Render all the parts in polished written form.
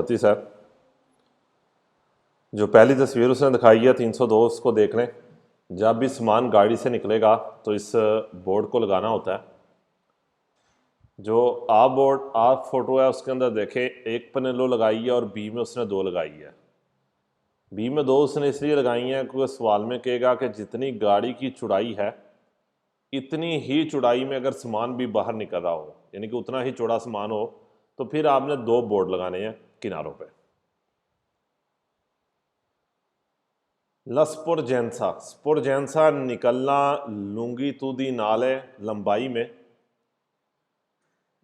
सती sir जो पहली तस्वीर उसने दिखाई है 302 उसको देख लें। जब भी सामान गाड़ी से निकलेगा तो इस बोर्ड को लगाना होता है। जो आप फोटो है उसके अंदर देखें, एक पनेलो लगाई है और बी में उसने दो लगाई है। बी में दो उसने इसलिए लगाई है क्योंकि सवाल में कहेगा कि जितनी गाड़ी की चौड़ाई है इतनी ही चौड़ाई में अगर सामान भी बाहर निकल रहा हो, यानी कि उतना ही चौड़ा सामान हो, तो फिर आपने दो बोर्ड लगाने हैं किनारों पे। स्पुरजेंसा निकलना लूंगीतूदीनाले लंबाई में,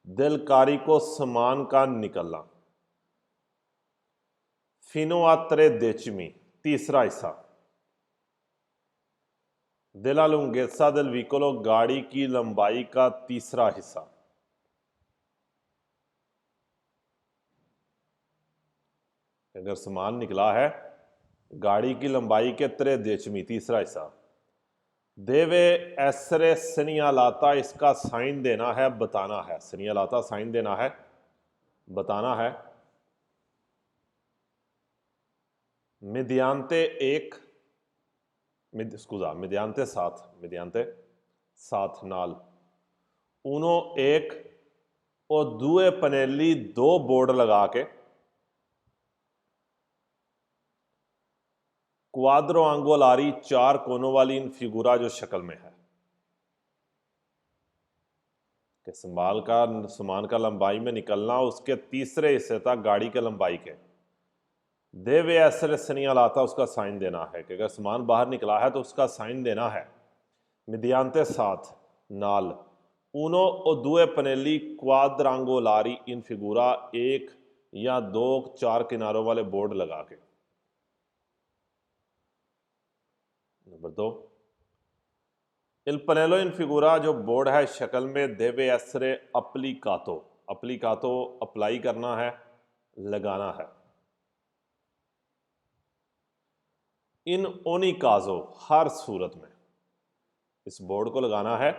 दिलकारी को समान का निकलना। फिनो देचमी तीसरा हिस्सा, दिला लुंगेसा दिल विकोलो गाड़ी की लंबाई का तीसरा हिस्सा। अगर समान निकला है गाड़ी की लंबाई के 3 तीसरा हिस्सा। देवे एसरे सनियालाता, इसका साइन देना है, बताना है। सनियालाता साइन देना है, बताना है। मिदियांते एक मिदियांते साथ नाल उनो एक और दुए पनेली दो बोर्ड लगा के क्वाद्रो आंगोलारी चार कोनों वाली इन फिगुरा जो शक्ल में है कि सामान का लंबाई में निकलना उसके तीसरे हिस्से तक गाड़ी के लंबाई के देवे ऐसे सनिया लाता उसका साइन देना है कि अगर सामान बाहर निकला है तो उसका साइन देना है। मिदियांते साथ नाल उनो और दुए पनेली क्वाद्रांगोलारी इन फिगुरा एक या दो चार किनारों वाले बोर्ड लगा के। नंबर 2, इल पनेलो इन फिगुरा जो बोर्ड है शक्ल में देवे एसरे अप्लीकातो अप्लाई करना है, लगाना है। इन ओनिकाजो हर सूरत में, इस बोर्ड को लगाना है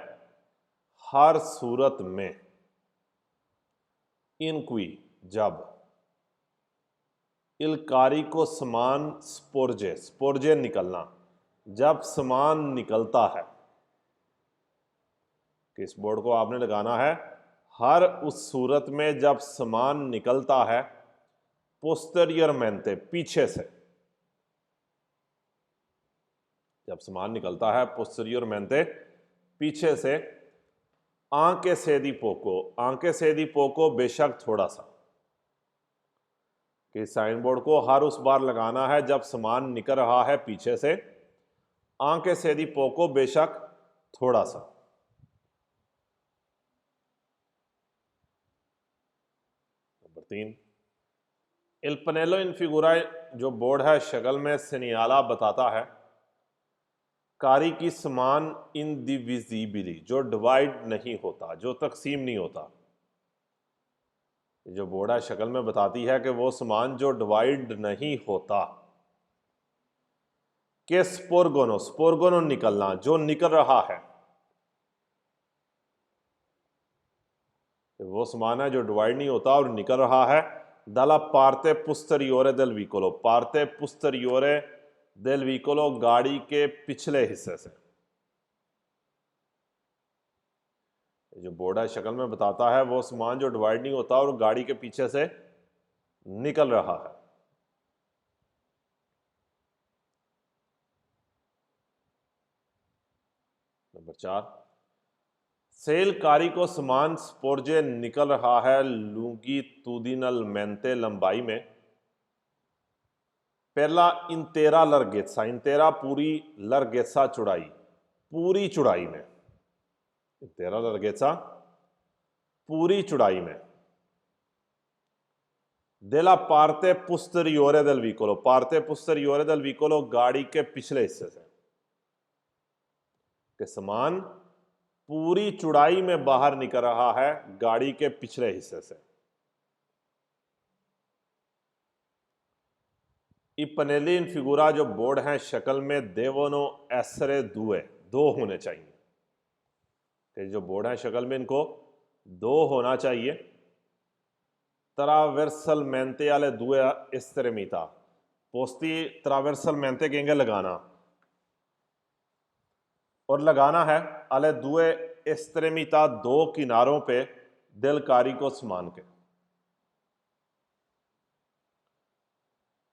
हर सूरत में। इनक्वी जब, इलकारी को समान स्पोर्जे निकलना, जब समान निकलता है कि इस बोर्ड को आपने लगाना है हर उस सूरत में जब समान निकलता है। पोस्टेरियर मेंते पीछे से, जब समान निकलता है पोस्टेरियर मेंते पीछे से। आंके सेदी पोको बेशक थोड़ा सा, कि साइन बोर्ड को हर उस बार लगाना है जब समान निकल रहा है पीछे से। आंके सेदी पोको बेशक थोड़ा सा। नंबर 3, इल पनेलो इन फिगुरा जो बोर्ड है शक्ल में सिनियाला बताता है कारी की समान इनडिविजिबिली, जो डिवाइड नहीं होता, जो तकसीम नहीं होता। जो बोर्ड है शक्ल में बताती है कि वो समान जो डिवाइड नहीं होता। के स्पोर्गोनो निकलना, जो निकल रहा है। वो समान है जो डिवाइड नहीं होता और निकल रहा है। दला पार्ते पुस्teriore del vicolo, पार्ते पुस्teriore del vicolo गाड़ी के पिछले हिस्से से। जो बोर्ड है शक्ल में बताता है वो समान जो डिवाइड नहीं होता और गाड़ी के पीछे से निकल रहा है। नंबर 4, सेल कारी को समान स्पोर्जे निकल रहा है लूंगीतूदिनल मेंते लंबाई में। पहला इंतेरा लरगेसा पूरी लरगेसा चौड़ाई, पूरी चौड़ाई में। इंतेरा लरगेसा पूरी चौड़ाई में। देला पार्ते पुस्teriore del vicolo गाड़ी के पिछले हिस्से से, कि समान पूरी चौड़ाई में बाहर निकल रहा है गाड़ी के पिछले हिस्से से। इपनेली इन फिगुरा जो बोर्ड हैं शक्ल में देवोनो एसरे दुए, दो होने चाहिए। कि जो बोर्ड है शक्ल में इनको दो होना चाहिए। traversalmente alle due estremità, posti traversalmente कहेंगे लगाना, और लगाना है alle due estremità, दो किनारों पे del carico समान के,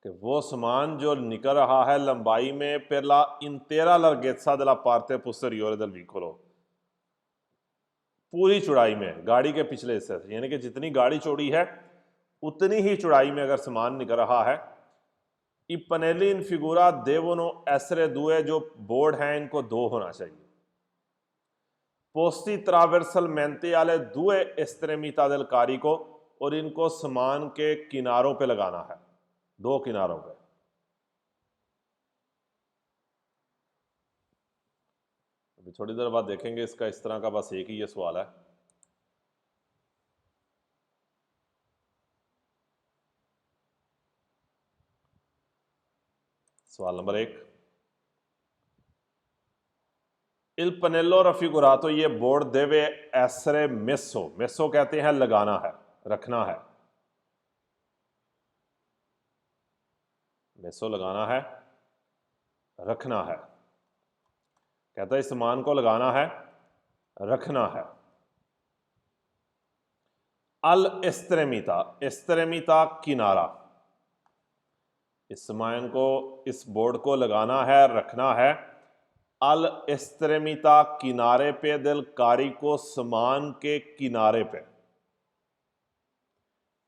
कि वो समान जो निकल रहा है लंबाई में per la intera larghezza della parte posteriore del veicolo, पूरी चौड़ाई में गाड़ी के पिछले हिस्से से, यानी कि जितनी गाड़ी चौड़ी है उतनी ही चौड़ाई में अगर सामान निकल रहा है। ई पनेली इन फिगूरा देवोनो एसरे दुए, जो बोर्ड हैं इनको दो होना चाहिए। पोस्ती ट्रावर्सल मेंते आले दुए एस्ट्रेमिता देल कारिको, और इनको सामान के किनारों पे लगाना है, दो किनारों पे। अभी थोड़ी देर बाद देखेंगे इसका इस तरह का बस एक ही ये सवाल है। सवाल नंबर 1, इल पनेलो रफिगुरातो, ये बोर्ड देवे एसरे मेसो, मेसो कहते हैं लगाना है, रखना है, मेसो लगाना है, रखना है, कहता है इस सामान को लगाना है, रखना है। अल एस्ट्रेमिता, एस्ट्रेमिता किनारा, इस सामान को, इस बोर्ड को लगाना है, रखना है। अल एस्ट्रेमिता किनारे पे, दिल कारी को सामान के किनारे पे,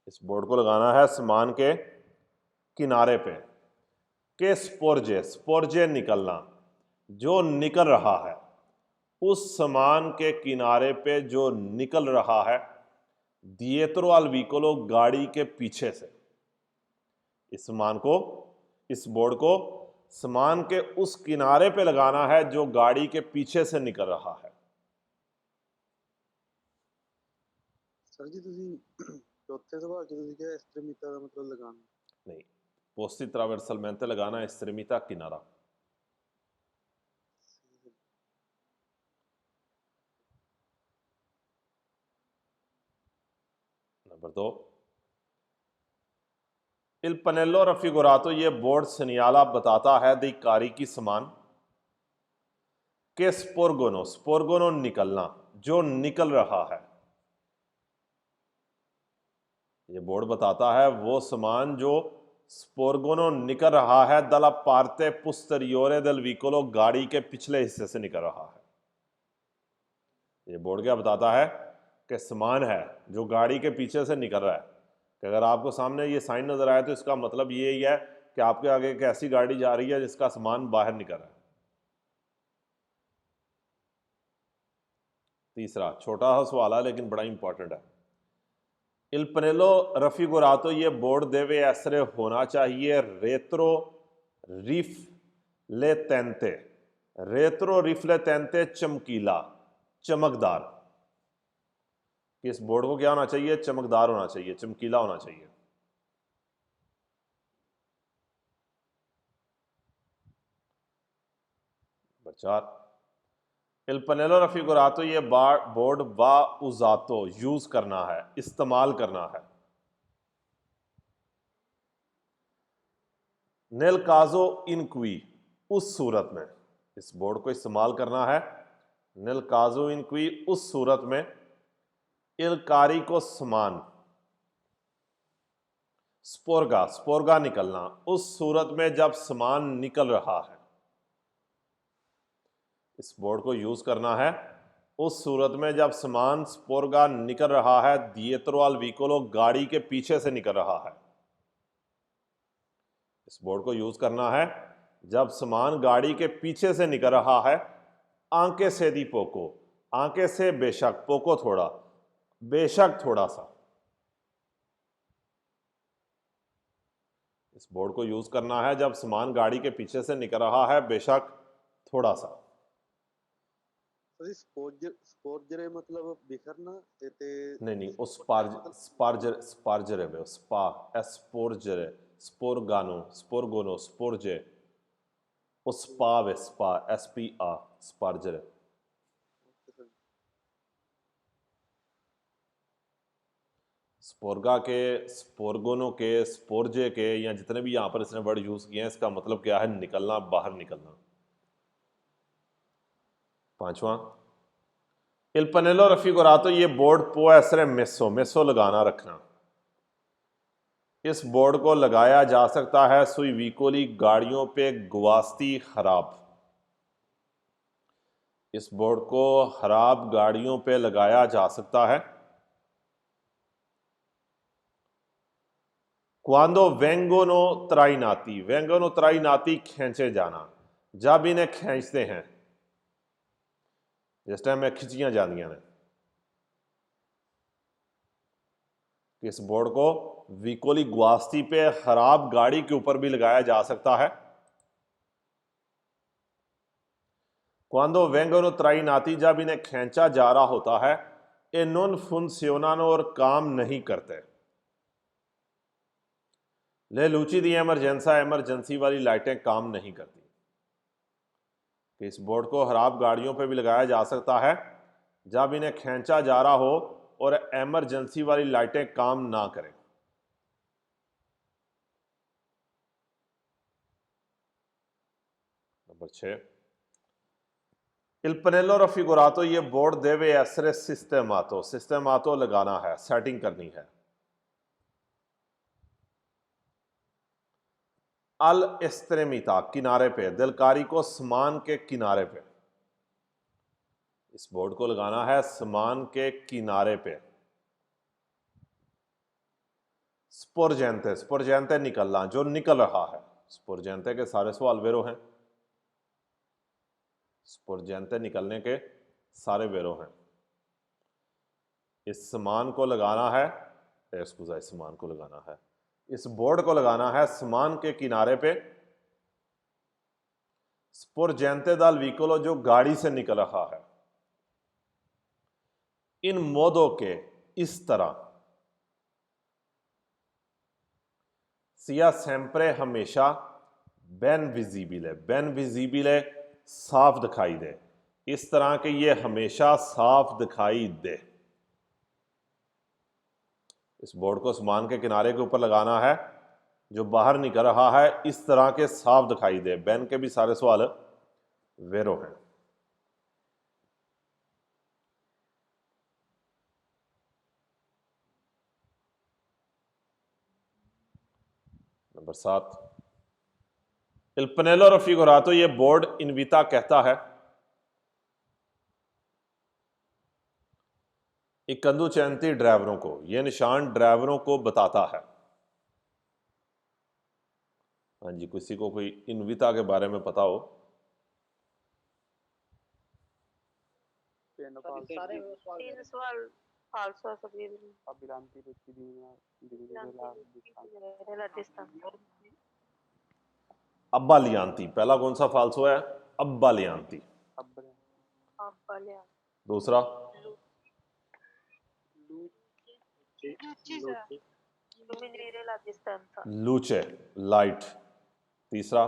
इस बोर्ड को लगाना है सामान के किनारे पे। के स्पोर्जे, स्पोर्जे निकलना, जो निकल रहा है, उस सामान के किनारे पे जो निकल रहा है, दिएत्रो अल विकोलो, गाड़ी के पीछे से, इस सामान को, इस बोर्ड को सामान के उस किनारे पे लगाना है जो गाड़ी के पीछे से निकल रहा है। सर जी ਤੁਸੀਂ चौथे सवाल ਚ ਤੁਸੀਂ ਕਿਹਾ एस्ट्रेमिता ਦਾ मतलब लगाना, नहीं, पोस्ती ट्रावर्सलमेंटे लगाना, एस्ट्रेमिता किनारा। नंबर 2, इल पनेलो रफिगुरातो, ये बोर्ड सनियाला बताता है दी कारी की समान के स्पोर्गोनो, स्पोर्गोनो निकलना, जो निकल रहा है, ये बोर्ड बताता है वो सामान जो स्पोर्गोनो निकल रहा है दला पार्ते पुस्teriore del vicolo, गाड़ी के पिछले हिस्से से निकल रहा है। ये बोर्ड क्या बताता है कि सामान है जो गाड़ी के पीछे से निकल रहा है, कि अगर आपको सामने ये साइन नजर आए तो इसका मतलब ये ही है कि आपके आगे एक ऐसी गाड़ी जा रही है जिसका सामान बाहर निकल रहा है। तीसरा छोटा सा सवाल है लेकिन बड़ा इंपॉर्टेंट है। इल पनेलो रफिगुरातो, ये बोर्ड देवे एसरे होना चाहिए रेत्रो रिफ ले तेंते, रेत्रो रिफ ले तेंते चमकीला, चमकदार। इस बोर्ड को क्या होना चाहिए? चमकदार होना चाहिए, चमकीला होना चाहिए। नंबर 4, इल पनेलो रफिगुरातो, ये बोर्ड वा उजातो, यूज करना है, इस्तेमाल करना है। नेल काजो इनक्वी, उस सूरत में, इस बोर्ड को इस्तेमाल करना है नेल काजो इनक्वी, उस सूरत में, इलकारी को समान, स्पोर्गा, स्पोर्गा निकलना, उस सूरत में जब समान निकल रहा है, इस बोर्ड को यूज करना है उस सूरत में जब समान स्पोर्गा निकल रहा है, दिएत्रो अल विकोलो, गाड़ी के पीछे से निकल रहा है। इस बोर्ड को यूज करना है जब सामान गाड़ी के पीछे से निकल रहा है। आंके से दी पोको, आंके से बेशक, पोको थोड़ा, बेशक थोड़ा सा। इस बोर्ड को यूज करना है जब सामान गाड़ी के पीछे से निकल रहा है, बेशक थोड़ा सा। सर स्पोर्जरे मतलब बिखरना ते नहीं, वो मतलब स्पार्जर, स्पार्जर है, स्पा, एस्पोर्जर, स्पोर्गानो, स्पोर्गोनो, स्पोर्जे, वो स्पा है, स्पा, SPA, स्पार्जर है। स्पोर्गा के, स्पोर्गोनो के, स्पोर्जे के, या जितने भी यहाँ पर इसने वर्ड यूज़ किए हैं, इसका मतलब क्या है? निकलना, बाहर निकलना। पांचवा, इल पनेलो रफिगोरातो, ये बोर्ड पो एसरे मेसो, मेसो लगाना, रखना। इस बोर्ड को लगाया जा सकता है सुई वीकोली गाड़ियों पे गुवास्ती खराब। इस बोर्ड को खराब गाड़ियों पे लगाया जा सकता है। क्वांदो वेंगोनो त्राइनाती, वेंगोनो त्राइनाती खींचे जाना, जब इन्हें खींचते हैं, जिस टाइम में खिंचियां जानियां ने। इस बोर्ड को विकोली गुआस्ती पे खराब गाड़ी के ऊपर भी लगाया जा सकता है। क्वांदो वेंगोनो त्राइनाती, जब इन्हें खींचा जा रहा होता है, ए नॉन फुंसियोनानो, और काम नहीं करते। ले लूची दी एमरजेंसा, एमरजेंसी वाली लाइटें काम नहीं करती। इस बोर्ड को खराब गाड़ियों पे भी लगाया जा सकता है जब इन्हें खींचा जा रहा हो और एमरजेंसी वाली लाइटें काम ना करें। नंबर 6, इल पनेलो रफिगोरातो, ये बोर्ड देवे एसरे सिस्टेमातो, सिस्टेमातो लगाना है, सेटिंग करनी है। अल एस्ट्रेमिता, किनारे पे, दिलकारी को समान के किनारे पे। इस बोर्ड को लगाना है समान के किनारे पे। स्पोर्जेंते, स्पोर्जेंते निकलना, जो निकल रहा है। स्पोर्जेंते के सारे सवाल वेरो हैं। स्पोर्जेंते निकलने के सारे वेरो हैं। इस समान को लगाना है, एक्सक्यूज़ा, इस समान को लगाना है, इस बोर्ड को लगाना है समान के किनारे पे। स्पोर्जेंते दाल व्हीकलो, जो गाड़ी से निकल रहा है। इन मोदों के, इस तरह। सिया सेम्प्रे, हमेशा। बेन विजिबिले, बेन विजिबिले, साफ दिखाई दे। इस तरह के ये हमेशा साफ दिखाई दे। इस बोर्ड को समान के किनारे के ऊपर लगाना है, जो बाहर निकल रहा है इस तरह के साफ दिखाई दे। बेन के भी सारे सवाल वेरो हैं। नंबर 7, इल पनेलो रफिगोरातो, ये बोर्ड इनविता कहता है। इकंदू चैंती, ड्राइवरों को, यह निशान ड्राइवरों को बताता है। हाँ जी, किसी को कोई इनविता के बारे में पता हो? सारे तीन सवाल फाल्सो है सब ये भी। अभिरांति रुचि राजस्थान। अब्बा लियांती, पहला कौन सा फाल्सो है? अब्बा लियांती। दूसरा, लूचे, लाइट। तीसरा,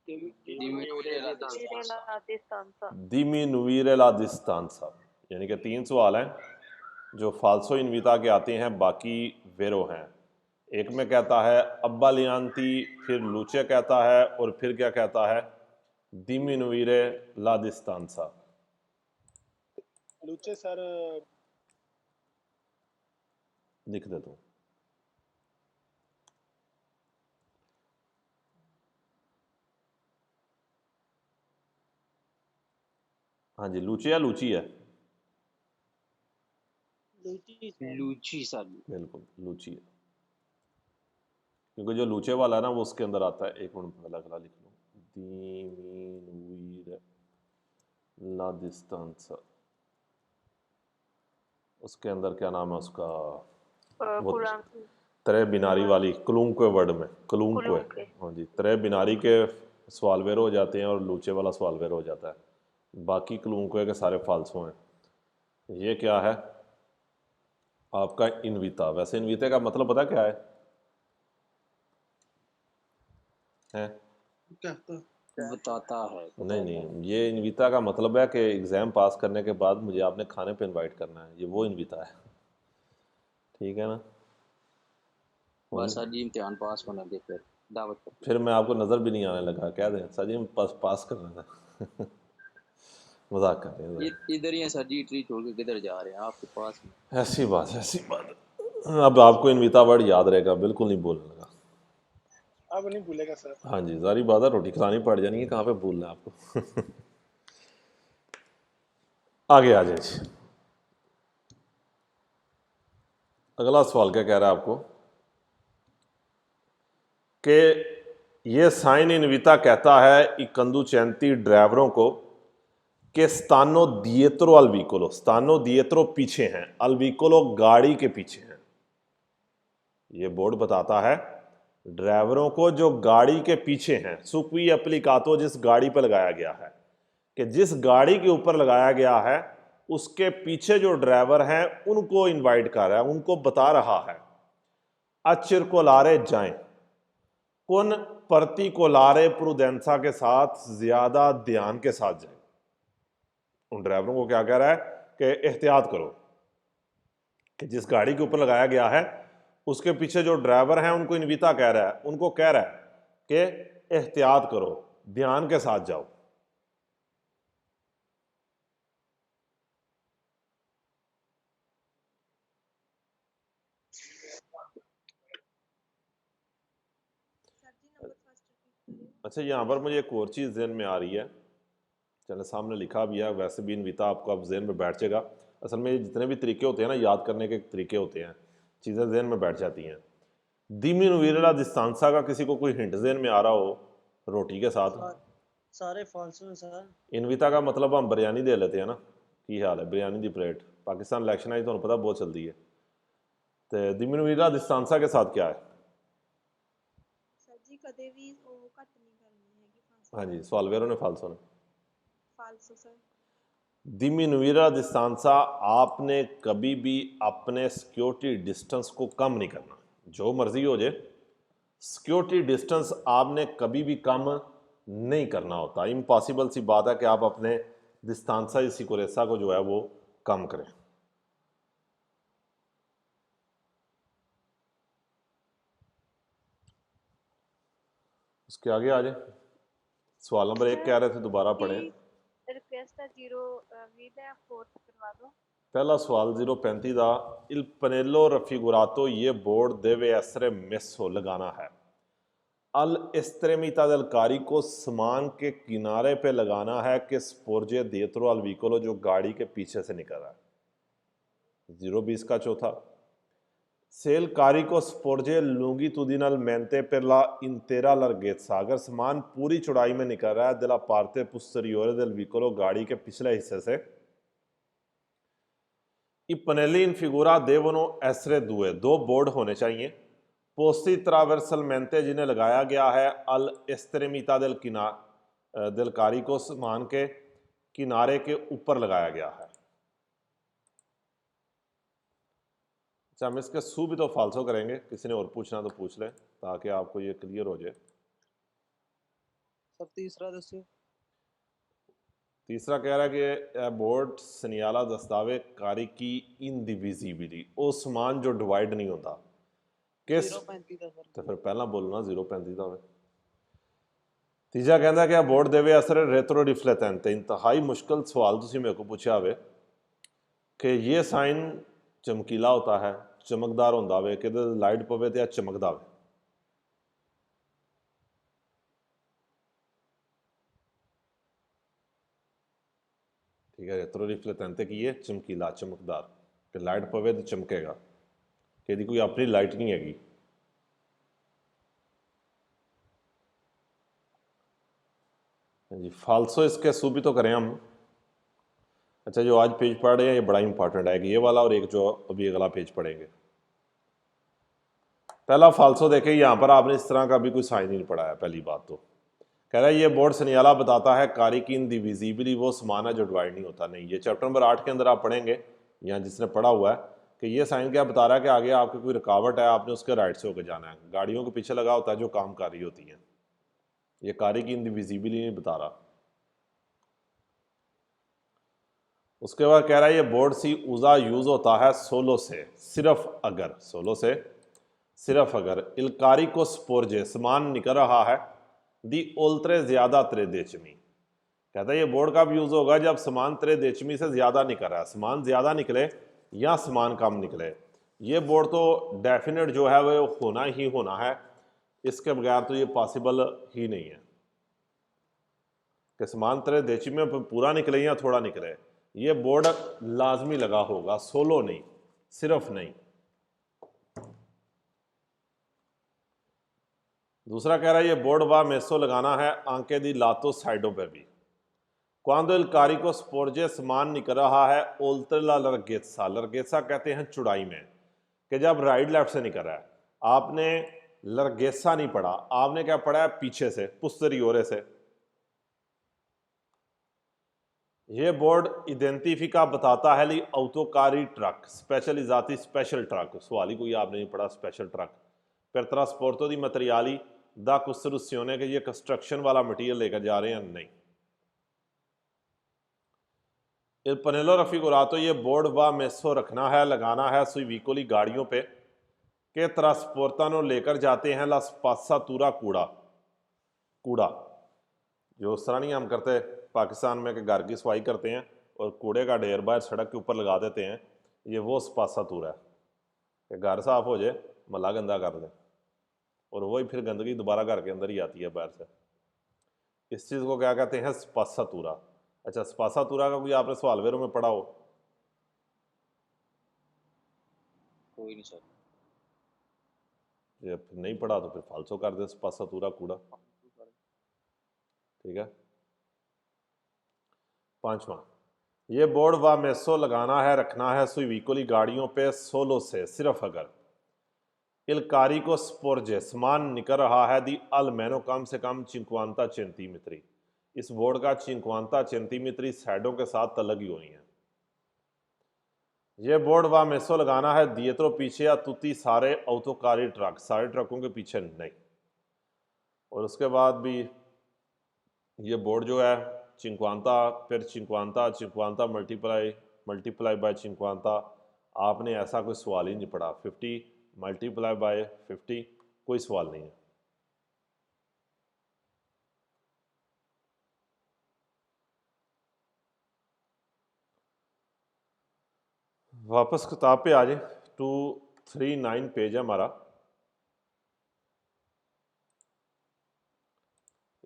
दिमिनुइरे ला डिस्टेंसा। यानी कि 3 सवाल हैं जो फाल्सो इनविता के आते हैं, बाकी वेरो हैं। एक में कहता है अब्बा लियांती, फिर लूचे कहता है, और फिर क्या कहता है? दिमिनुइरे ला डिस्टेंसा। लूचे सर लिख दे तू। हाँ जी, लूचे या लूची है? लूची सर, बिल्कुल लूची है, क्योंकि जो लूचे वाला है ना वो उसके अंदर आता है। एक मिनट पहला गला लिख लो, दिमिनुइरे ला डिस्टेंसा। उसके अंदर क्या नाम है उसका? वो त्रे बिनारी वाली क्लूंक्वे वर्ड में, क्लूंक्वे। हाँ जी, त्रे बिनारी के सवाल वेरो हो जाते हैं और लूचे वाला सवाल वेरो हो जाता है। बाकी क्लूंक्वे के सारे फाल्सो हैं। ये क्या है? आपका इनविता। वैसे इनविते का मतलब पता क्या है? बताता है। नहीं नहीं, ये इनविता का मतलब है कि एग्ज़ाम पास करने के बाद मुझे आपने खाने पे इनवाइट करना है। ये वो इनविता है। ठीक है ना। बस सर जी इम्तिहान पास होने दे फिर दावत कर। फिर मैं आपको नज़र भी नहीं आने लगा, कह दें सर जी हम पास कर रहे थे। मजाक कर रहे हैं। इधर ही है सर जी, इटली छोड़ के किधर जा रहे हैं, आपके पास ही। ऐसी बात है, ऐसी बात है। अब आपको इनविता वर्ड याद रहेगा, बिल्कुल नहीं बोलने लगा। अब नहीं भूलेगा सर। हाँ जी, सारी बात है, रोटी खिलानी पड़ जानी है, कहाँ पे भूलना है आपको। आगे आ जाए जी। अगला सवाल क्या कह रहा है आपको कि ये साइन इनविता कहता है इकंदू चैंती ड्राइवरों को कि स्तानो दिएत्रो अल्विकोलो, स्तानो दिएत्रो पीछे हैं, अल्विकोलो गाड़ी के पीछे हैं। ये बोर्ड बताता है ड्राइवरों को जो गाड़ी के पीछे हैं, सुक्वी एप्लीकातो जिस गाड़ी पर लगाया गया है, कि जिस गाड़ी के ऊपर लगाया गया है उसके पीछे जो ड्राइवर हैं उनको इनवाइट कर रहा है, उनको बता रहा है अचिरकोलारे जाएं, कुन पर्टिकोलारे प्रुडेंसा के साथ, ज्यादा ध्यान के साथ जाएं। उन ड्राइवरों को क्या कह रहा है कि एहतियात करो, कि जिस गाड़ी के ऊपर लगाया गया है उसके पीछे जो ड्राइवर हैं उनको इनविता कह रहा है, उनको कह रहा है कि एहतियात करो, ध्यान के साथ जाओ। अच्छा, यहाँ पर मुझे एक और चीज़ जहन में आ रही है, चलो सामने लिखा भी है, वैसे भी इनविता आपको अब जहन में बैठ जाएगा। असल में ये जितने भी तरीके होते हैं ना, याद करने के तरीके होते हैं, चीज़ें जहन में बैठ जाती हैं। दिमिनुवीरा डिस्तांसा का किसी को कोई हिंट जहन में आ रहा हो रोटी के साथ? सारे फॉल्स हैं सर। इनविता का मतलब हम बिरयानी दे लेते हैं ना, की हाल है बिरयानी दी प्लेट, पाकिस्तान इलेक्शन आई तो पता बहुत चलती है। तो दिमिनुवीरा डिस्तांसा के साथ क्या है? सर जी कदे भी ਉਹ ਘੱਟ ਨਹੀਂ ਕਰਨੀ ਹੈਗੀ ਫਾਂਸੀ। हाँ जी, सवालवेरों ने फालसो ने। फालसो सर। दिमिनुवीरा डिस्तांसा, आपने कभी भी अपने सिक्योरिटी डिस्टेंस को कम नहीं करना, जो मर्जी हो जाए, सिक्योरिटी डिस्टेंस आपने कभी भी कम नहीं करना होता। इम्पॉसिबल सी बात है कि आप अपने डिस्तांसा सिक्योरेसा को जो है वो कम करें। उसके आगे आ जाए, सवाल नंबर 1 कह रहे थे, दोबारा पढ़ें। रिक्वेस्ट है 020 है, फोर्थ करवा दो। पहला सवाल 035 का, इल पनेलो रफिगुरातो ये बोर्ड देवे एसरे मेसो लगाना है, अल एस्ट्रेमिता del कारी को समान के किनारे पे लगाना है कि स्पोर्जे दिएत्रो अल विकोलो जो गाड़ी के पीछे से निकल रहा है। 020 का चौथा, सेल कारी को स्पोर्जे longitudinalmente per la intera larghezza, अगर समान पूरी चौड़ाई में निकल रहा है della parte posteriore del vicolo गाड़ी के पिछले हिस्से से, i pannelli in figura devono essere due, दो बोर्ड होने चाहिए, पोस्टी ट्रावर्सलमेंटे जिन्हें लगाया गया है अल एस्ट्रेमिता del कारी को समान के किनारे के ऊपर लगाया गया है। अच्छा, हम इसके सू भी तो फालसो करेंगे, किसी ने और पूछना तो पूछ ले ताकि आपको ये क्लियर हो जाए। सर तीसरा दस्यो। तीसरा कह रहा है कि बोर्ड सनियाला दस्तावे कारी की इनडिविजिबिलिटी, वो समान जो डिवाइड नहीं होता किस, 035 ਦਾ ਸਰ। तो फिर पहला बोलना 035 का होवे। तीजा कहता कि बोर्ड देवे असर रेत्रो रिफ्लेटेंट, इंतहाई मुश्किल सवाल तुसी मेरे को पूछा होवे कि ये साइन चमकीला होता है, चमकदार होंदा वे, कि लाइट पवे तो चमकदा वे। ठीक है, रेत्रो रिफ्लेटेंट की ये चमकीला, चमकदार, कि लाइट पवे तो चमकेगा, कि कोई अपनी लाइट नहीं हैगी। जी, फालसो इसके सू भी तो करें हम। अच्छा, जो आज पेज पढ़ रहे हैं ये बड़ा इंपॉर्टेंट है, कि ये वाला और एक जो अभी अगला पेज पढ़ेंगे। पहला फालसो देखें, यहाँ पर आपने इस तरह का भी कोई साइन नहीं पढ़ा है। पहली बात तो कह रहा है ये बोर्ड सनियाला बताता है कारी की इनडिविजिबली वो समान है जो डिवाइड नहीं होता। नहीं, ये चैप्टर नंबर 8 के अंदर आप पढ़ेंगे, यहाँ जिसने पढ़ा हुआ है कि ये साइन क्या बता रहा है कि आगे आपकी कोई रुकावट है, आपने उसके राइट से होकर जाना है। गाड़ियों के पीछे लगा होता है जो काम कर रही होती हैं, ये कारी की इनडिविजिबली नहीं बता रहा। उसके बाद कह रहा है ये बोर्ड सी ऊजा यूज़ होता है सोलो से सिर्फ अगर, सोलो से सिर्फ अगर इलकारी को स्पोर्जे समान निकल रहा है दी ओल्तरे ज़्यादा त्रे देचमी। कहता है ये बोर्ड कब यूज़ होगा जब समान त्रे देचमी से ज़्यादा निकल रहा है, समान ज़्यादा निकले या समान कम निकले। ये बोर्ड तो डेफिनेट जो है वो होना ही होना है, इसके बगैर तो ये पॉसिबल ही नहीं है कि समान त्रे देचमी में पूरा निकले या थोड़ा निकले। ये बोर्ड लाजमी लगा होगा, सोलो नहीं, सिर्फ नहीं। दूसरा कह रहा है ये बोर्ड व मेसो लगाना है आंके दी लातो साइडों पे भी। क्वांदो इल कारी को स्पोर्जे समान निकल रहा है ओल्तला लरगेसा, लरगेसा कहते हैं चुड़ाई में, कि जब राइट लेफ्ट से निकल रहा है। आपने लरगेसा नहीं पढ़ा, आपने क्या पढ़ा है पीछे से, पुस्teriore से। ये बोर्ड इडेंटिफिका बताता है ली autoकारी ट्रक स्पेशलिजाती स्पेशल ट्रक, सवाल ही कोई आपने नहीं पढ़ा special truck. per trasporto di materiali da costruzione के ये कंस्ट्रक्शन वाला मटेरियल लेकर जा रहे हैं, नहीं। il pannello raffigurato ये बोर्ड व मेसो रखना है, लगाना है sui vicoli गाड़ियों पे के ट्रांसपोर्टानो लेकर जाते हैं ला स्पासातूरा कूड़ा, कूड़ा जो उस तरह नहीं हम करते पाकिस्तान में कि घर की सफाई करते हैं और कूड़े का ढेर बाहर सड़क के ऊपर लगा देते हैं, ये वो स्पासातूरा है कि घर साफ हो जाए महला गंदा कर दें और वही फिर गंदगी दोबारा घर के अंदर ही आती है बाहर से। इस चीज़ को क्या कहते हैं स्पासातूरा। अच्छा, स्पासातूरा का कोई आपने सवाल वेरों में पढ़ा हो? कोई नहीं सर। ये फिर नहीं पढ़ा तो फिर फालसो कर दे स्पासातूरा कूड़ा, ठीक है। पांचवा, ये बोर्ड व मेसो लगाना है, रखना है सुई व्हीकली गाड़ियों पे सोलो से सिर्फ अगर इलकारी को स्पोर्जे समान निकल रहा है दी अलमेनो कम से कम 50 सेंटीमीटरी। इस बोर्ड का 50 सेंटीमीटरी साइडों के साथ लगी हुई है। ये बोर्ड व मेसो लगाना है दिएत्रो पीछे या तुती सारे autoकारी ट्रक, सारे ट्रकों के पीछे नहीं। और उसके बाद भी ये बोर्ड जो है 50 फिर 50 मल्टीप्लाई बाय 50, आपने ऐसा कोई सवाल ही नहीं पढ़ा। 50 मल्टीप्लाई बाय 50 कोई सवाल नहीं है। वापस किताब पे आ जाए, 239 पेज है हमारा,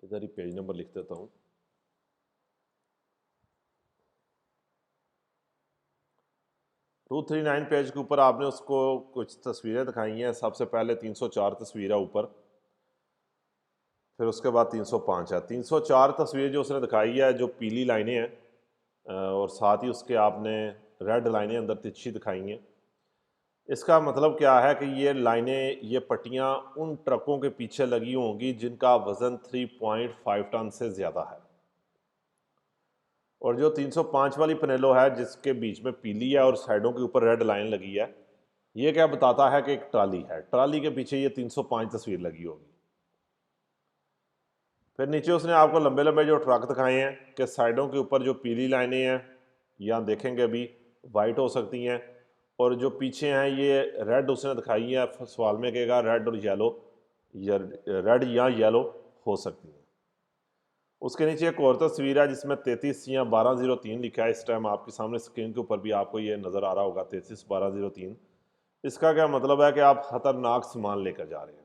इधर ही पेज नंबर लिख देता हूँ। टू 239 पेज के ऊपर आपने उसको कुछ तस्वीरें दिखाई हैं। सबसे पहले 304 तस्वीर है ऊपर, फिर उसके बाद 305 है। 304 तस्वीर जो उसने दिखाई है जो पीली लाइनें हैं और साथ ही उसके आपने रेड लाइनें अंदर तिरछी दिखाई हैं। इसका मतलब क्या है कि ये लाइनें, ये पट्टियाँ उन ट्रकों के पीछे लगी होंगी जिनका वज़न 3.5 टन से ज़्यादा है। और जो 305 वाली पनेलो है जिसके बीच में पीली है और साइडों के ऊपर रेड लाइन लगी है, ये क्या बताता है कि एक ट्राली है, ट्राली के पीछे ये 305 तस्वीर लगी होगी। फिर नीचे उसने आपको लंबे लंबे जो ट्रक दिखाए हैं कि साइडों के ऊपर जो पीली लाइनें हैं यहाँ देखेंगे अभी वाइट हो सकती हैं, और जो पीछे हैं ये रेड उसने दिखाई है। सवाल में कहेगा रेड और येलो, रेड या येलो हो सकती हैं। उसके नीचे एक और तस्वीर है जिसमें 33 या 1203 लिखा है। इस टाइम आपके सामने स्क्रीन के ऊपर भी आपको ये नज़र आ रहा होगा 33 1203। इसका क्या मतलब है कि आप खतरनाक सामान लेकर जा रहे हैं।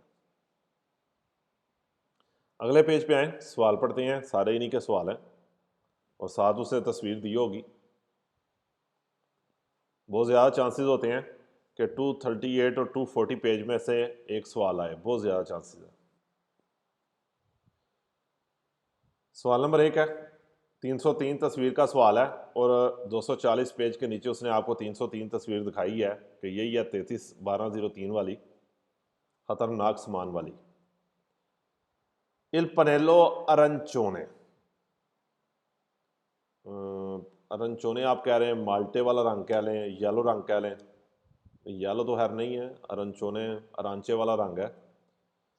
अगले पेज पे आए, सवाल पढ़ते हैं, सारे इन्हीं के सवाल हैं और साथ उसने तस्वीर दी होगी। बहुत ज़्यादा चांसेस होते हैं कि 238 और 240 पेज में से एक सवाल आए, बहुत ज़्यादा चांसेस है। सवाल नंबर 1 है, 303 तस्वीर का सवाल है और 240 पेज के नीचे उसने आपको 303 तस्वीर दिखाई है कि यही है 33 1203 वाली खतरनाक सामान वाली। इल पनेलो अरंचोने, अरंचोने आप कह रहे हैं माल्टे वाला रंग कह लें, येलो रंग कह लें। येलो तो खैर नहीं है, अरंचोने अरांचे वाला रंग है,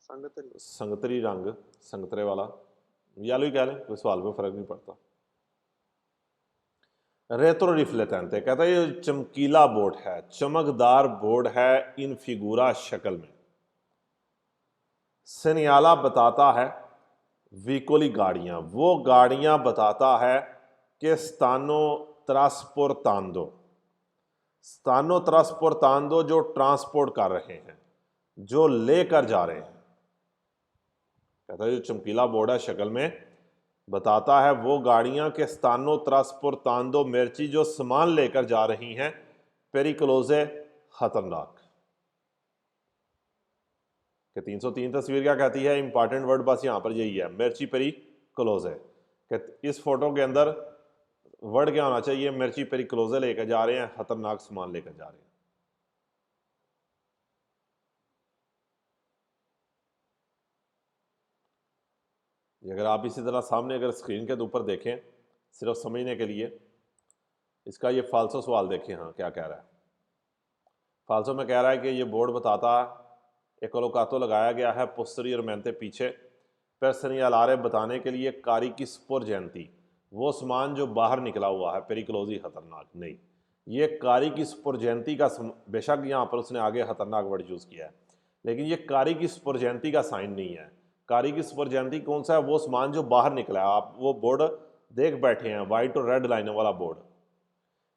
संगतरी रंग, संगतरे वाला, येलो ही कह लें, कोई सवाल में फ़र्क नहीं पड़ता। रेट्रो रिफ्लेटेंट है, कहता है ये चमकीला बोर्ड है, चमकदार बोर्ड है इन फिगूरा शक्ल में। सेनियाला बताता है व्हीकोली गाड़ियां, वो गाड़ियां बताता है कि स्थानो ट्रांसपोर्टांदो जो ट्रांसपोर्ट कर रहे हैं, जो लेकर जा रहे हैं। कहता है जो चमकीला बोर्ड है शक्ल में बताता है वो गाड़ियां के स्थानो ट्रांसपोर्टांदो मिर्ची जो सामान लेकर जा रही हैं, पेरिकुलोजे खतरनाक। कि 303 तस्वीर क्या कहती है, इंपॉर्टेंट वर्ड बस यहां पर यही है, मिर्ची पेरिकुलोजे। कि इस फोटो के अंदर वर्ड क्या होना चाहिए, मिर्ची पेरिकुलोजे लेकर जा रहे हैं, खतरनाक सामान लेकर जा रहे हैं। अगर आप इसी तरह सामने अगर स्क्रीन के ऊपर देखें सिर्फ समझने के लिए, इसका ये फाल्सो सवाल देखें। हाँ क्या कह रहा है, फाल्सो में कह रहा है कि ये बोर्ड बताता है एक कोलोकातो लगाया गया है पोस्टीरियर मेंते पीछे, पर सनियालारे बताने के लिए कारी की स्पोर जयंती, वो सामान जो बाहर निकला हुआ है, पेरिकुलोजी खतरनाक नहीं, ये कारी की स्पोर जयंती का बेशक यहाँ पर उसने आगे खतरनाक वर्ड यूज़ किया है, लेकिन ये कारी की स्पोर जयंती का साइन नहीं है। कारी की स्पोर जयंती कौन सा है, वो सामान जो बाहर निकला है। आप वो बोर्ड देख बैठे हैं, वाइट और रेड लाइनों वाला बोर्ड,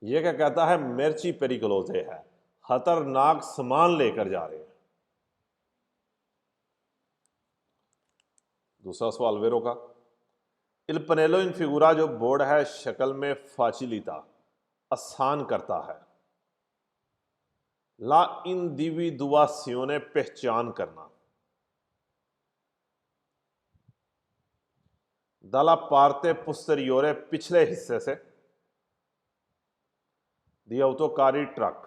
ये क्या कहता है, मिर्ची पेरिकुलोजे है, खतरनाक सामान लेकर जा रहे हैं। दूसरा सवाल वेरो का, इल पनेलो इन फिगुरा जो बोर्ड है शक्ल में फाचिलिता आसान करता है, ला इंडिविदुआसियोने पहचान करना, दाला पार्ते पुस्teriore पिछले हिस्से से, दी ऑटोकारी ट्रक,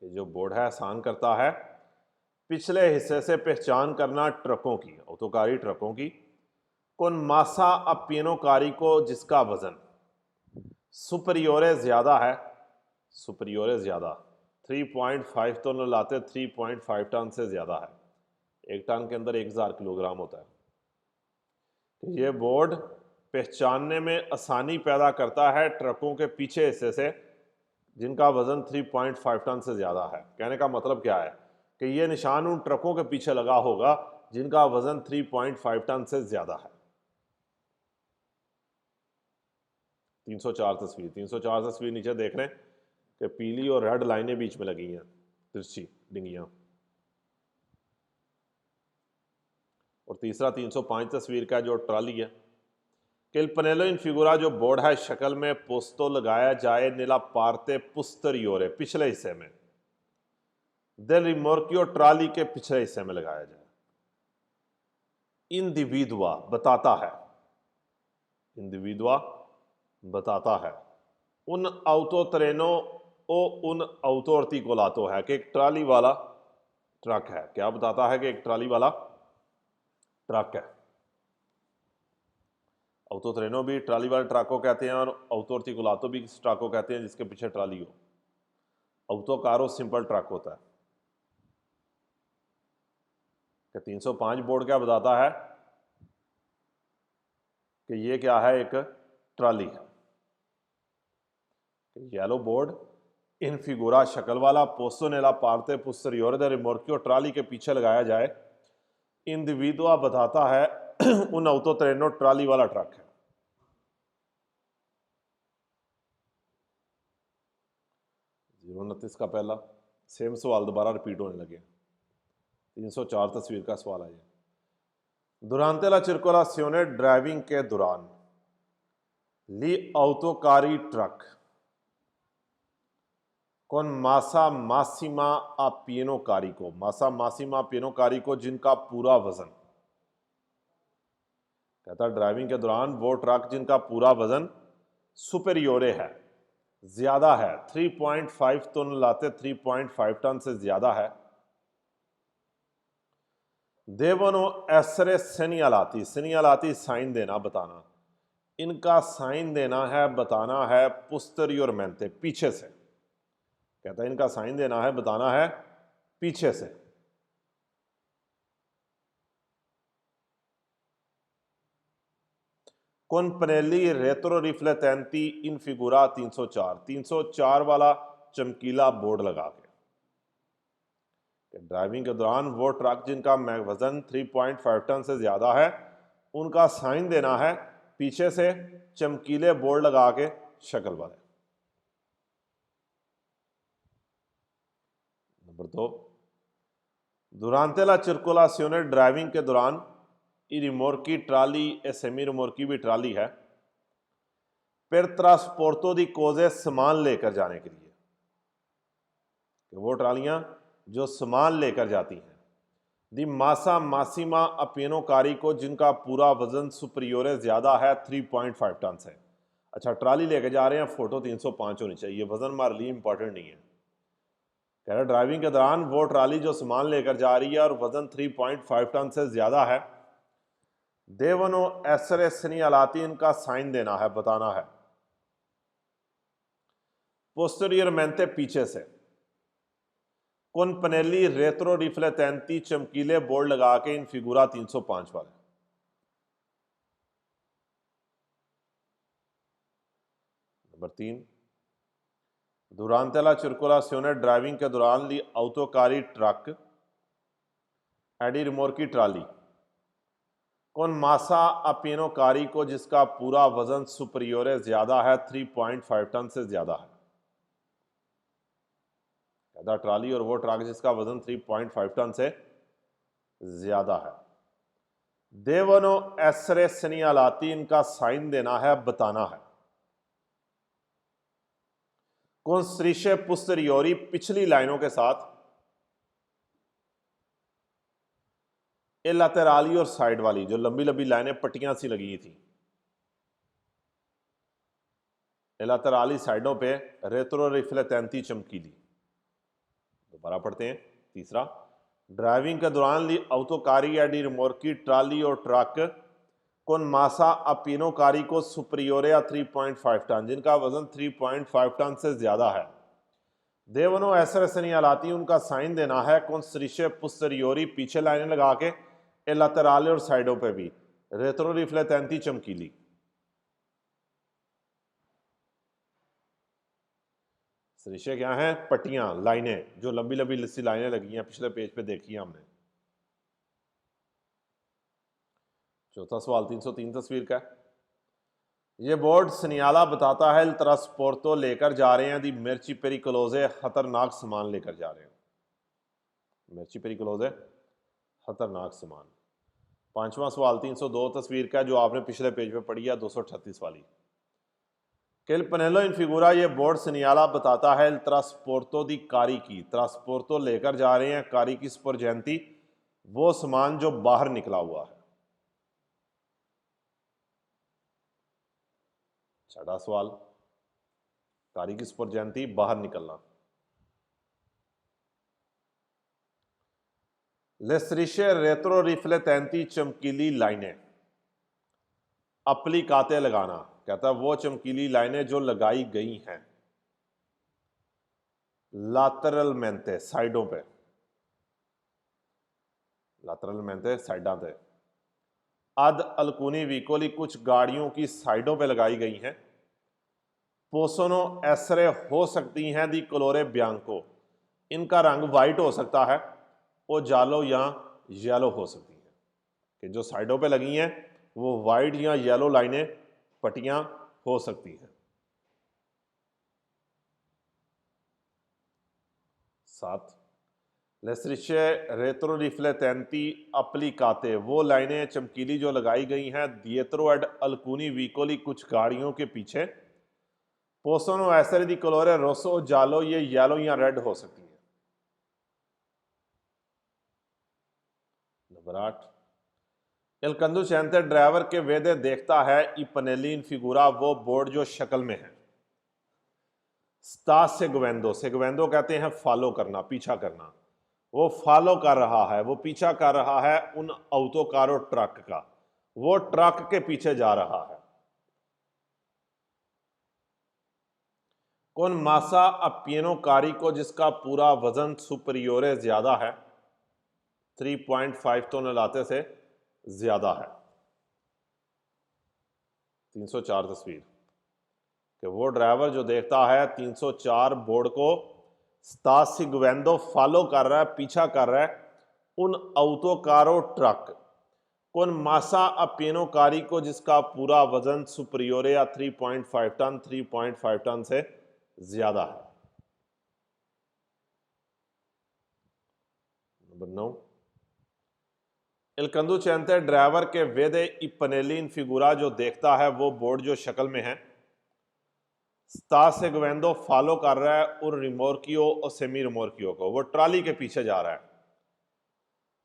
ये जो बोर्ड है आसान करता है पिछले हिस्से से पहचान करना ट्रकों की, ऑटोकारी ट्रकों की। कौन मासा अपियनोकारी को जिसका वजन सुपरियोरे ज्यादा है, सुपरियोरे ज्यादा 3.5 टन लाते, 3.5 टन से ज्यादा है, एक टन के अंदर 1000 किलोग्राम होता है। तो ये बोर्ड पहचानने में आसानी पैदा करता है ट्रकों के पीछे हिस्से से जिनका वजन 3.5 टन से ज्यादा है। कहने का मतलब क्या है कि ये निशान उन ट्रकों के पीछे लगा होगा जिनका वजन 3.5 टन से ज्यादा है। 304 तस्वीर, 304 तस्वीर नीचे देख रहे हैं कि पीली और रेड लाइनें बीच में लगी हैं, तिरछी डिंगियां। और तीसरा 305 तस्वीर का जो ट्राली है, कि पनेलो इन फिगुरा जो बोर्ड है शक्ल में पोस्तो लगाया जाए नीला पार्ते पुस्teriore पिछले हिस्से में, देल रिमोर्कियो ट्राली के पिछले हिस्से में लगाया जाए। इंडिविदुआ बताता है, इंडिविदुआ बताता है उन ऑटोट्रेनो ओ उन ऑटोर्टिकोलातो है कि एक ट्राली वाला ट्रक है। क्या बताता है कि एक ट्राली वाला ट्रक है। ऑटोट्रेनो भी ट्राली वाले ट्रक को कहते हैं और ऑटोर्टिकोलातो भी इस ट्रक को कहते हैं जिसके पीछे ट्राली हो। ऑटोकारो सिंपल ट्रक होता है। कि 305 बोर्ड क्या बताता है कि ये क्या है, एक ट्राली है। येलो बोर्ड इन फिगुरा शक्ल वाला पोस्तो नेला पार्ते पुस्teriore del rimorchio ट्राली के पीछे लगाया जाए। इंडिविदुआ बताता है उन ऑटोट्रेनो ट्राली वाला ट्रक है। जीरो 29 का पहला सेम सवाल दोबारा रिपीट होने लगे। 304 तस्वीर का सवाल है ये। दुरांते ला circolazione ड्राइविंग के दौरान ली ऑटोकारी ट्रक कौन मासा मासिमा अपियनो कारी को, मासा मासिमा पियनो कारी को जिनका पूरा वजन, कहता ड्राइविंग के दौरान वो ट्रक जिनका पूरा वजन सुपेरियोरे है, ज्यादा है, 3.5 टन लाते, 3.5 टन से ज्यादा है। देवनो एसरे सेनियालाती, सेनियालाती साइन देना बताना, इनका साइन देना है बताना है पुस्terior मेंते पीछे से, कहता है इनका साइन देना है बताना है पीछे से। con pannelli retroriflettenti in figura 304, 304 वाला चमकीला बोर्ड लगा के ड्राइविंग के दौरान वो ट्रक जिनका वजन 3.5 टन से ज़्यादा है उनका साइन देना है पीछे से चमकीले बोर्ड लगा के शक्ल वाले। Number 2, durante la circolazione driving के दौरान ई रिमोर्की ट्राली सेमी रिमोर्की भी ट्राली है per trasporto di cose सामान लेकर जाने के लिए, कि वो ट्रालियां जो सामान लेकर जाती हैं। दी मासा मासीमा अपिनो कारिको जिनका पूरा वजन सुपरियोरे ज़्यादा है 3.5 टन से। अच्छा, ट्राली लेकर जा रहे हैं, फ़ोटो 305 होनी चाहिए, वज़न हमारे लिए इंपॉर्टेंट नहीं है। कह रहा ड्राइविंग के दौरान वो ट्राली जो सामान लेकर जा रही है और वज़न 3.5 टन से ज़्यादा है, देवनो एसरे सनी अलाती इनका साइन देना है, बताना है। पोस्टीरियरमेंटे पीछे से, con pannelli retroriflettenti चमकीले बोर्ड लगा के इन फिगुरा 305 वाले। नंबर 3, durante la circolazione ड्राइविंग के दौरान ली autoकारी ट्रक एडी रिमोर्की trolley con massa appieno carico जिसका पूरा वजन सुपरियोरे ज्यादा है 3.5 टन से ज्यादा है। ट्राली और वो ट्रक जिसका वजन 3.5 टन से ज्यादा है। देवनो एसरे सनियालाती इनका साइन देना है, बताना है। कॉन्स्ट्रिशे पुस्teriori पिछली लाइनों के साथ ए लातेराली और साइड वाली जो लंबी लंबी लाइनें पट्टियां सी लगी थी, ए लातेराली साइडों पे रेत्रो रिफ्लेटेंटी चमकीली। दोबारा पढ़ते हैं। तीसरा, ड्राइविंग के दौरान ली autoकारी एडी रिमोर्की ट्राली और truck con massa appieno carico superiore a 3.5 ton जिनका वजन 3.5 टन से ज्यादा है। देवनो ऐसे सनियालाती उनका साइन देना है। कॉन्स्ट्रिशे पुस्teriori पीछे लाइनें लगा के, ए लातेराले और साइडों पे भी रेत्रो रिफ्लेटेंटी चमकीली। सरिशे क्या हैं? पट्टियां, लाइनें, जो लंबी लंबी लस्सी लाइनें लगी हैं, पिछले पेज पे देखी है हमने। चौथा सवाल 303 तस्वीर का है। ये बोर्ड सनियाला बताता है ट्रांसपोर्टो लेकर जा रहे हैं दी मिर्ची पेरिकोलोजे खतरनाक सामान लेकर जा रहे हैं। मिर्ची पेरिकोलोजे खतरनाक सामान। पांचवा सवाल 302 तस्वीर का, जो आपने पिछले पेज पे पढ़ी है, 238 वाली। केल पनेलो इन फिगुरा ये बोर्ड सनियाला बताता है ट्रांसपोर्टो दी कारी की, ट्रांसपोर्टो लेकर जा रहे हैं कारी की स्पोर्जेंटी, वो सामान जो बाहर निकला हुआ है। छठा सवाल, कारी की स्पोर्जेंटी बाहर निकलना। लेस्रिशे रेत्रो रिफ्लेटेंटी चमकीली लाइनें, अप्लीकाते लगाना, कहता है वो चमकीली लाइनें जो लगाई गई हैं लातरल मेंते साइडों पे, लातरल मेंते साइडों पे। अद अलकुनी वीकोली कुछ गाड़ियों की साइडों पे लगाई गई हैं। पोसोनो एसरे हो सकती हैं दी कलोरे बियांको, इनका रंग वाइट हो सकता है, वो जालो या येलो हो सकती हैं, कि जो साइडों पे लगी हैं वो वाइट या येलो लाइनें पट्टियां हो सकती हैं। 7, लेस्रिशे रेत्रो रिफ्लेटेंटी अप्लीकाते, वो लाइनें चमकीली जो लगाई गई हैं दिएत्रो एड अलकुनी वीकोली कुछ गाड़ियों के पीछे। पोसोनो एसरे दी कलोरे रोसो जालो, ये येलो या रेड हो सकती हैं। नंबर 8, एल कंदुचेंते ड्राइवर के वेदे देखता है ई पनेली इन फिगुरा, वो बोर्ड जो शक्ल में है। स्टा सेगवेंदो, सेगवेंदो कहते हैं फॉलो करना, पीछा करना, वो फॉलो कर रहा है, वो पीछा कर रहा है उन ऑटोकारो ट्रक का, वो ट्रक के पीछे जा रहा है। कौन मासा अपियनो कारी को जिसका पूरा वजन सुपरियोरे ज्यादा है, 3.5 टन लाते से ज्यादा है। 304 तस्वीर कि वो ड्राइवर जो देखता है 304 बोर्ड को sta seguendo फॉलो कर रहा है, पीछा कर रहा है उन autocarro truck con massa appeno carico जिसका पूरा वजन सुपरियोरे या 3.5 टन 3.5 टन से ज्यादा है। नंबर 9, Il conducente ड्राइवर के वेदे i pannelli in figura जो देखता है वो बोर्ड जो शक्ल में है sta seguendo फॉलो कर रहा है और रिमोर्कियो और सेमी रिमोर्कियो को, वो ट्राली के पीछे जा रहा है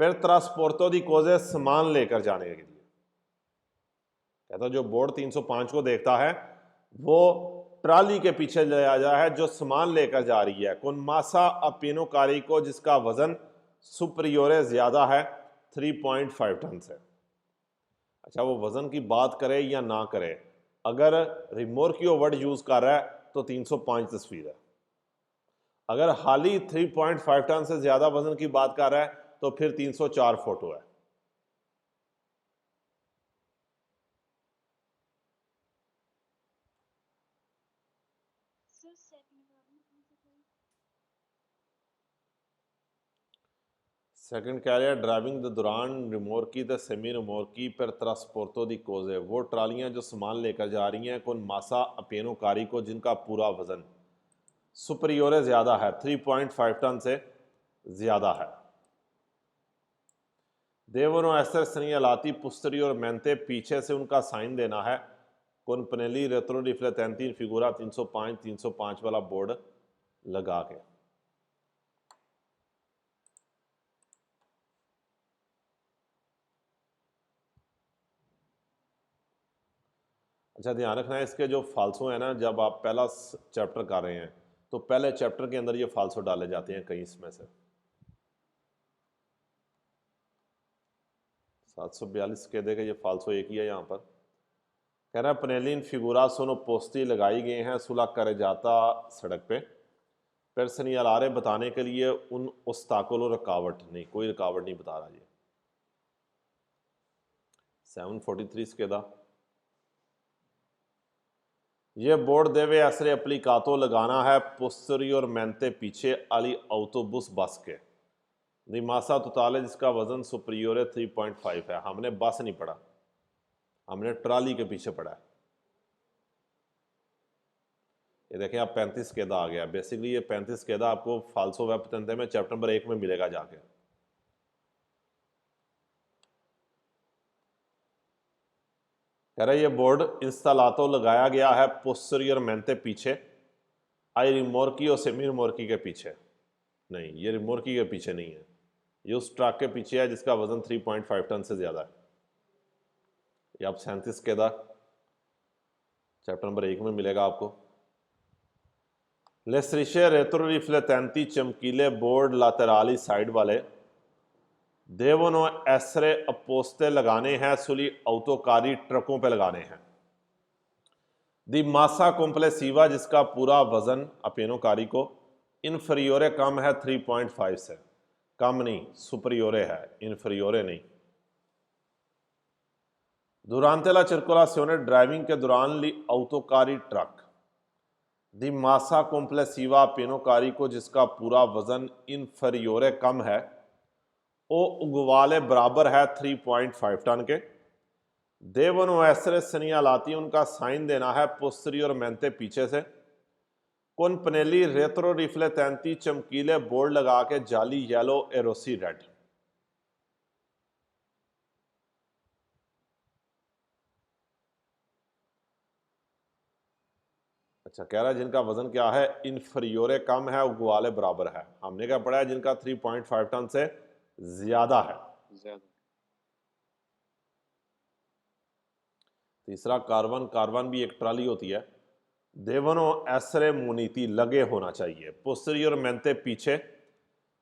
per trasporto di cose सामान लेकर जाने के लिए। कहता जो बोर्ड 305 को देखता है वो ट्राली के पीछे जा है जो सामान लेकर जा रही है con massa appeno carico जिसका वजन सुपरियोरे ज्यादा है 3.5 टन से। अच्छा, वो वजन की बात करे या ना करे, अगर रिमोर्कियो वर्ड यूज कर रहा है तो 305 तस्वीर है, अगर हाली 3.5 टन से ज्यादा वजन की बात कर रहा है तो फिर 304 फोटो है। सर सेकंड सेकंड कह रहा है ड्राइविंग द दौरान रिमोर्की द सेमी रिमोर्की पर ट्रांसपोर्टो दी कोजे, वो ट्रालियां जो सामान लेकर जा रही हैं कौन मासा अपेनो कारी को जिनका पूरा वजन सुपरियोरे ज़्यादा है 3.5 टन से ज़्यादा है। देवनो एसर सनियालाती पुस्तरी और मेंते पीछे से उनका साइन देना है कौन पनेली रेत्रो रिफ्लेटेंटी फिगुरा 305 वाला बोर्ड लगा के। अच्छा, ध्यान रखना है इसके जो फाल्सो है ना, जब आप पहला चैप्टर कर रहे हैं तो पहले चैप्टर के अंदर ये फाल्सो डाले जाते हैं कहीं इसमें से। 742 के दे के ये फाल्सो एक ही है यहाँ पर। कह रहा है पनेलिन फिगुरा सोनो पोस्ती लगाई गए हैं सुलह करे जाता सड़क पे पर सनियालारे बताने के लिए उन उस्ताकुल रुकावट नहीं, कोई रुकावट नहीं बता रहा ये। 743 के दा ये बोर्ड देवे असरे अप्लीकातो लगाना है पोस्टरी और मेंते पीछे अली ऑटोबुस बस के दिमासा तोताले जिसका वजन सुपरियोर 3.5 है। हमने बस नहीं पढ़ा, हमने ट्राली के पीछे पढ़ा है। ये देखें आप 35 केदा आ गया। बेसिकली ये 35 केदा आपको फाल्सो वेब तंते में चैप्टर नंबर 1 में मिलेगा जाके। कह रहा है ये बोर्ड इंस्टालातो लगाया गया है पोस्टरियर मेंते पीछे आई रिमोर्की और सेमी रिमोर्की के पीछे नहीं, ये रिमोर्की के पीछे नहीं है, ये उस ट्रक के पीछे है जिसका वजन 3.5 टन से ज्यादा है। ये आप 37 के दा चैप्टर नंबर 1 में मिलेगा आपको। लेस्रिशे रेत्रो रिफ्लेटेंटी चमकीले बोर्ड लातेराली साइड वाले देवनो एसरे अपोस्ते लगाने हैं सुली ऑटोकारी ट्रकों पे लगाने हैं। दी मासा कॉम्प्लेसिवा जिसका पूरा वजन अपेनोकारी को इन्फरियोरे कम है 3.5 से, कम नहीं सुपरियोरे है, इन्फरियोरे नहीं। दुरांते ला सर्कुलासियोने ड्राइविंग के दौरान ली ऑटोकारी ट्रक दी मासा कॉम्प्लेसिवा अपेनोकारी को जिसका पूरा वजन इन्फरियोरे कम है ओ उगवाले बराबर है 3.5 टन के। देवनो एसरे सनियालाती उनका साइन देना है पोस्टरी और मेंते पीछे से कौन पनेली रेत्रो रिफ्लेटेंटी चमकीले बोर्ड लगा के जाली येलो एरोसी रेड। अच्छा, कह रहा है जिनका वजन क्या है इन्फरियोरे कम है उगवाले बराबर है। हमने क्या पढ़ा है जिनका 3.5 टन से ज्यादा है। तीसरा कार्बन, कार्बन भी एक ट्राली होती है। देवनो एसरे मुनीति लगे होना चाहिए पोस्टरियर मेंते पीछे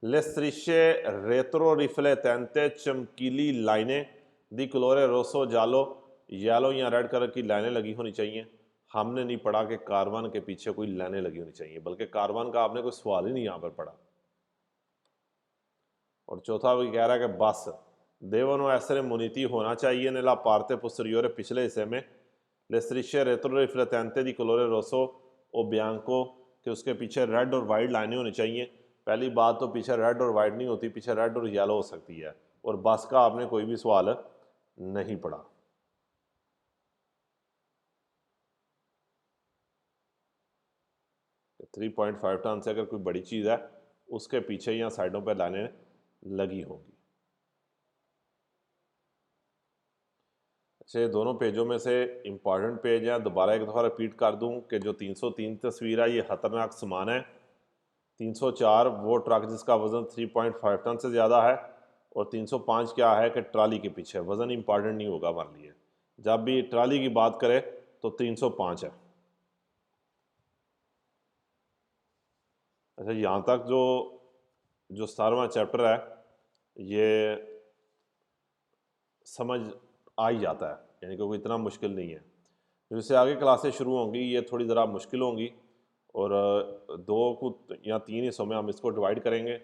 लेस्ट्रिशे रेत्रो रिफ्लेटेंटे चमकीली लाइनें दी क्लोरे रोसो जालो येलो या रेड कलर की लाइनें लगी होनी चाहिए। हमने नहीं पढ़ा कि कार्बन के पीछे कोई लाइनें लगी होनी चाहिए, बल्कि कार्बन का आपने कोई सवाल ही नहीं यहां पर पढ़ा। और चौथा भी कह रहा है कि बस देवनो एसरे मुनीति होना चाहिए नेला पार्ते पोस्टरियोरे पिछले हिस्से में Le strisce retroriflettenti di colore rosso o bianco, कि उसके पीछे रेड और वाइट लाइनें होनी चाहिए। पहली बात तो पीछे रेड और वाइट नहीं होती, पीछे रेड और येलो हो सकती है। और बस का आपने कोई भी सवाल नहीं पढ़ा। थ्री 3.5 टन से अगर कोई बड़ी चीज़ है उसके पीछे या साइडों पर लाइनें लगी होंगी। अच्छा, ये दोनों पेजों में से इम्पॉर्टेंट पेज है। दोबारा एक दफ़ा रिपीट कर दूं कि जो 303 तस्वीर है ये ख़तरनाक सामान है। 304 वो ट्रक जिसका वज़न 3.5 टन से ज़्यादा है। और 305 क्या है कि ट्राली के पीछे वज़न इम्पॉर्टेंट नहीं होगा हमारे लिए। जब भी ट्राली की बात करें तो 305 है। अच्छा, यहाँ तक जो 17वां चैप्टर है ये समझ आ ही जाता है, यानी कि कोई इतना मुश्किल नहीं है। जिससे आगे क्लासें शुरू होंगी ये थोड़ी ज़रा मुश्किल होंगी और 2 को या 3 हिस्सों में हम इसको डिवाइड करेंगे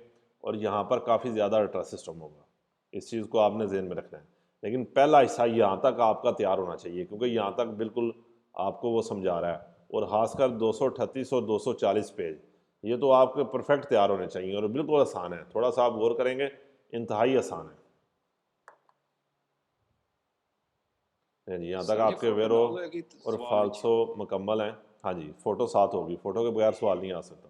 और यहाँ पर काफ़ी ज़्यादा अल्ट्रा सिस्टम होगा। इस चीज़ को आपने ज़हन में रखना है। लेकिन पहला हिस्सा यहाँ तक आपका तैयार होना चाहिए क्योंकि यहाँ तक बिल्कुल आपको वो समझा रहा है। और ख़ासकर 238 और 240 पेज ये तो आपके परफेक्ट तैयार होने चाहिए और बिल्कुल आसान है। थोड़ा सा आप गौर करेंगे, इंतहाई आसान है। जी, यहाँ तक आपके वेरो और फाल्सो मुकम्मल हैं। हाँ जी, फ़ोटो साथ होगी, फ़ोटो के बगैर सवाल नहीं आ सकता।